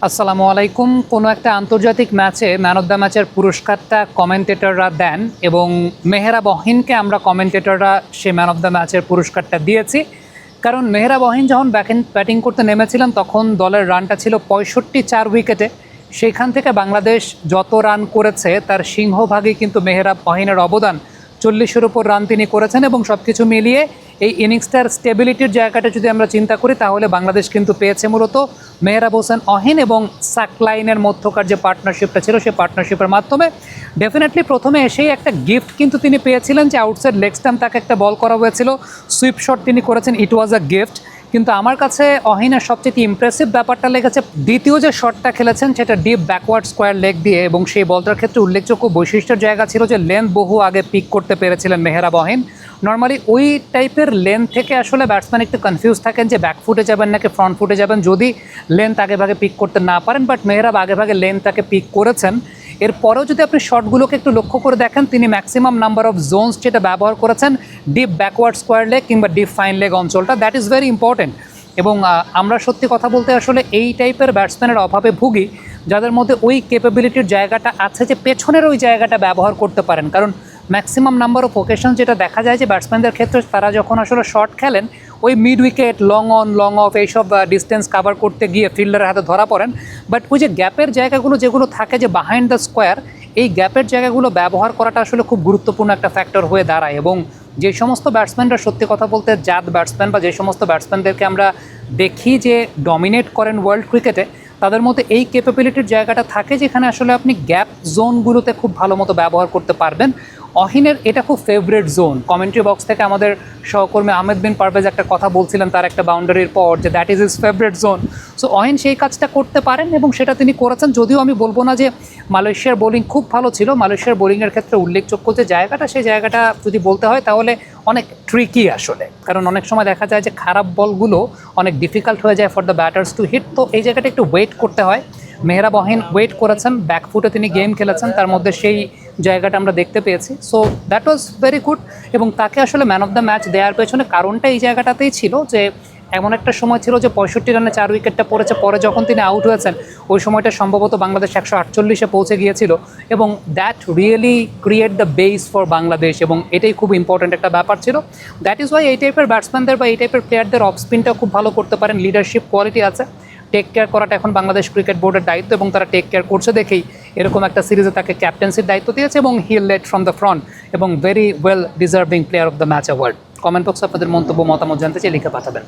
আসসালামু আলাইকুম। কোনো একটা আন্তর্জাতিক ম্যাচে ম্যান অফ দ্য ম্যাচের পুরস্কারটা কমেন্টেটররা দেন এবং মেহরাব অহিনকে আমরা কমেন্টেটররা সে ম্যান অফ দ্য ম্যাচের পুরস্কারটা দিয়েছি। কারণ মেহরাব অহিন যখন ব্যাটিং করতে নেমেছিলেন তখন দলের রানটা ছিল ৬৫ উইকেটে। সেইখান থেকে বাংলাদেশ যত রান করেছে তার সিংহভাগই কিন্তু মেহরাব অহিনের অবদান। ৪০-এর উপর রান তিনি করেছেন এবং সব কিছু মিলিয়ে এই ইনিংসটার স্টেবিলিটির জায়গাটা যদি আমরা চিন্তা করি তাহলে বাংলাদেশ কিন্তু পেয়েছে মূলত মেহরাব হোসেন অহিন এবং সাকলাইনের মধ্যকার যে পার্টনারশিপটা ছিল সেই পার্টনারশিপের মাধ্যমে। ডেফিনেটলি প্রথমে এসেই একটা গিফট কিন্তু তিনি পেয়েছিলেন যে আউটসাইড লেগ স্টাম্প তাকে একটা বল করা হয়েছিল, সুইপ শট তিনি করেছেন, ইট ওয়াজ আ গিফট। কিন্তু আমার কাছে অহিনের সবচেয়ে ইমপ্রেসিভ ব্যাপারটা লেগেছে দ্বিতীয় যে শটটা খেলেছেন সেটা ডিপ ব্যাকওয়ার্ড স্কোয়ার লেগ দিয়ে, এবং সেই বলটার ক্ষেত্রে উল্লেখযোগ্য বৈশিষ্ট্যের জায়গা ছিল যে লেন্থ বহু আগে পিক করতে পেরেছিলেন মেহরাব অহিন। নর্মালি ওই টাইপের লেন্থ থেকে আসলে ব্যাটসম্যান একটু কনফিউজ থাকেন যে ব্যাক ফুটে যাবেন নাকি ফ্রন্ট ফুটে যাবেন যদি লেন্থ আগে ভাগে পিক করতে না পারেন, বাট মেহরাব আগে ভাগে লেন্থটাকে পিক করেছেন। এরপরেও যদি আপনি শটগুলোকে একটু লক্ষ্য করে দেখেন তিনি ম্যাক্সিমাম নাম্বার অফ জোনস যেটা ব্যবহার করেছেন ডিপ ব্যাকওয়ার্ড স্কোয়ার লেগ কিংবা ডিপ ফাইন লেগ অঞ্চলটা, দ্যাট ইজ ভেরি ইম্পর্টেন্ট। এবং আমরা সত্যি কথা বলতে আসলে এই টাইপের ব্যাটসম্যানের অভাবে ভুগি যাদের মধ্যে ওই ক্যাপাবিলিটির জায়গাটা আছে যে পেছনের ওই জায়গাটা ব্যবহার করতে পারেন। কারণ ম্যাক্সিমাম নাম্বার অফ ওকেশন যেটা দেখা যায় যে ব্যাটসম্যানদের ক্ষেত্রে তারা যখন আসলে শট খেলেন ওই mid wicket, long on, long of এইসব ডিস্টেন্স কাভার করতে গিয়ে ফিল্ডারের হাতে ধরা পড়েন। বাট ওই যে গ্যাপের জায়গাগুলো যেগুলো থাকে যে বিহাইন্ড দ্য স্কোয়ার, এই গ্যাপের জায়গাগুলো ব্যবহার করাটা আসলে খুব গুরুত্বপূর্ণ একটা ফ্যাক্টর হয়ে দাঁড়ায়। এবং যে সমস্ত ব্যাটসম্যানরা সত্যি কথা বলতে জাত ব্যাটসম্যান বা যে সমস্ত ব্যাটসম্যানদেরকে আমরা দেখি যে ডমিনেট করেন ওয়ার্ল্ড ক্রিকেটে, তাদের মধ্যে এই ক্যাপাবিলিটির জায়গাটা থাকে যেখানে আসলে আপনি গ্যাপ জোনগুলোতে খুব ভালো মতো ব্যবহার করতে পারবেন। অহিনের এটা খুব ফেভারিট জোন। কমেন্ট্রি বক্স থেকে আমাদের সহকর্মী আহমেদ বিন পারভেজ একটা কথা বলছিলেন তার একটা বাউন্ডারির পর যে that is is favourite zone. So Ahin সেই কাজটা করতে পারেন এবং সেটা তিনি করেছেন। যদিও আমি বলবো না যে মালয়েশিয়ার বোলিং খুব ভালো ছিল, মালয়েশিয়ার বোলিংয়ের ক্ষেত্রে উল্লেখযোগ্য যে জায়গাটা সেই জায়গাটা যদি বলতে হয় তাহলে অনেক ট্রিকি আসলে, কারণ অনেক সময় দেখা যায় যে খারাপ বলগুলো অনেক ডিফিকাল্ট হয়ে যায় for the batters to hit. তো এই জায়গাটা একটু ওয়েট করতে হয়। মেহরাব অহিন ওয়েট করেছেন, ব্যাকফুটে তিনি গেম খেলেছেন, তার মধ্যে সেই জায়গাটা আমরা দেখতে পেয়েছি। So that was very good. এবং তাকে আসলে ম্যান অফ দ্য ম্যাচ দেওয়ার পেছনে কারণটা এই জায়গাটাতেই ছিল যে এমন একটা সময় ছিল যে ৬৫ রানে ৪ উইকেটটা পড়েছে, পরে যখন তিনি আউট হয়েছেন ওই সময়টা সম্ভবত বাংলাদেশ ১৪৮-এ পৌঁছে গিয়েছিল এবং that really create the base for Bangladesh, এবং এটাই খুব ইম্পর্ট্যান্ট একটা ব্যাপার ছিল। দ্যাট ইজ ওয়াই এই টাইপের ব্যাটসম্যানদের বা এই টাইপের প্লেয়ারদের অফ স্পিনটা খুব ভালো করতে পারেন, লিডারশিপ কোয়ালিটি আছে। টেক কেয়ার করাটা এখন বাংলাদেশ ক্রিকেট বোর্ডের দায়িত্ব এবং তারা টেক কেয়ার করছে দেখেই এরকম একটা সিরিজে তাকে ক্যাপ্টেন্সির দায়িত্ব দিয়েছে এবং হি লেড ফ্রম দ্য ফ্রন্ট এবং very well deserving player of the match award. Comment বক্সে আপনাদের মন্তব্য মতামত জানতে চাই, লিখে পাঠাবেন।